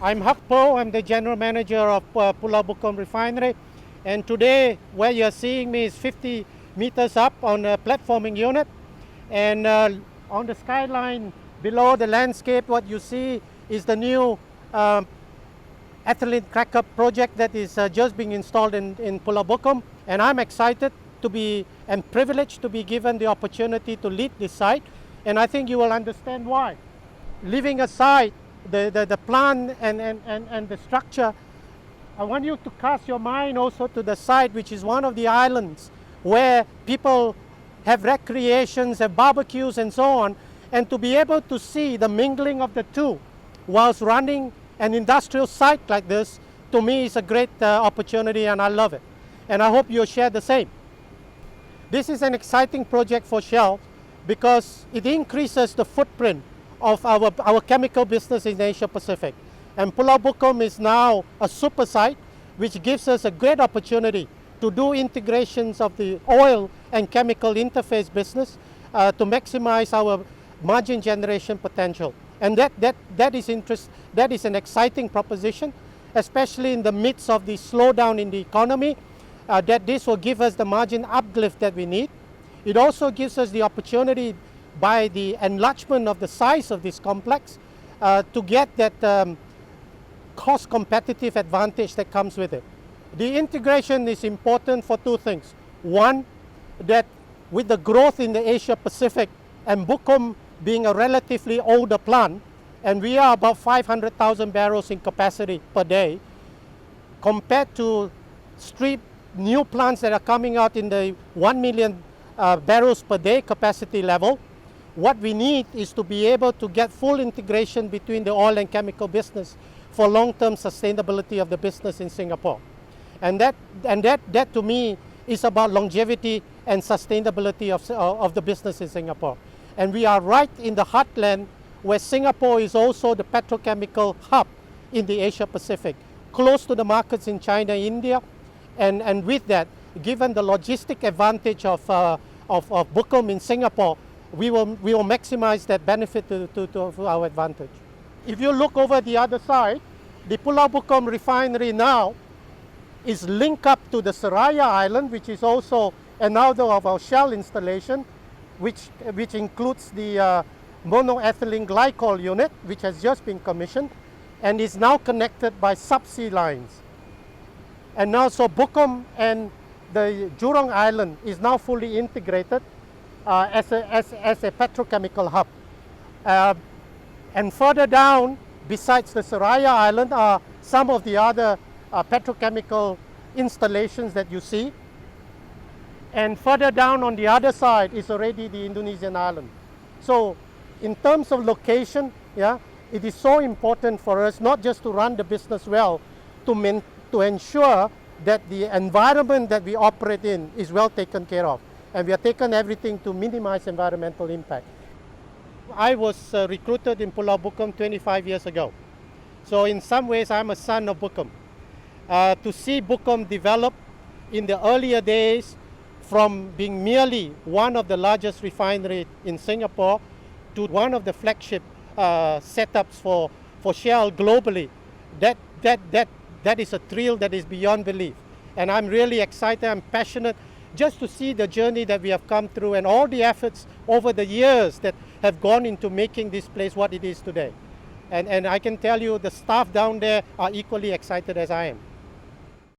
I'm Huck Poh. I'm the general manager of Pulau Bukom Refinery, and today where you're seeing me is 50 meters up on a platforming unit, and on the skyline below the landscape what you see is the new ethylene cracker project that is just being installed in Pulau Bukom, and I'm excited to be and privileged to be given the opportunity to lead this site, and I think you will understand why. Leaving aside the plan and the structure, I want you to cast your mind also to the site, which is one of the islands where people have recreations, have barbecues and so on, and to be able to see the mingling of the two whilst running an industrial site like this, to me is a great opportunity, and I love it. And I hope you share the same. This is an exciting project for Shell because it increases the footprint of our chemical business in Asia Pacific. And Pulau Bukom is now a super site, which gives us a great opportunity to do integrations of the oil and chemical interface business to maximize our margin generation potential. And that is an exciting proposition, especially in the midst of the slowdown in the economy, that this will give us the margin uplift that we need. It also gives us the opportunity by the enlargement of the size of this complex to get that cost competitive advantage that comes with it. The integration is important for two things. One, that with the growth in the Asia Pacific and Bukom being a relatively older plant, and we are about 500,000 barrels in capacity per day, compared to new plants that are coming out in the 1 million barrels per day capacity level. What we need is to be able to get full integration between the oil and chemical business for long-term sustainability of the business in Singapore. And that to me is about longevity and sustainability of the business in Singapore. And we are right in the heartland where Singapore is also the petrochemical hub in the Asia Pacific, close to the markets in China, India, and with that, given the logistic advantage of Bukom in Singapore, we will maximize that benefit to our advantage. If you look over the other side, the Pulau Bukom Refinery now is linked up to the Seraya Island, which is also another of our Shell installation, which includes the monoethylene glycol unit, which has just been commissioned and is now connected by subsea lines. And now, so Bukom and the Jurong Island is now fully integrated as a petrochemical hub. And further down, besides the Seraya Island, are some of the other petrochemical installations that you see. And further down on the other side is already the Indonesian island. So in terms of location, it is so important for us not just to run the business well, to ensure that the environment that we operate in is well taken care of. And we are taking everything to minimize environmental impact. I was recruited in Pulau Bukom 25 years ago. So in some ways, I'm a son of Bukom. To see Bukom develop in the earlier days from being merely one of the largest refineries in Singapore to one of the flagship setups for Shell globally, that is a thrill that is beyond belief. And I'm really excited, I'm passionate just to see the journey that we have come through and all the efforts over the years that have gone into making this place what it is today. And I can tell you the staff down there are equally excited as I am.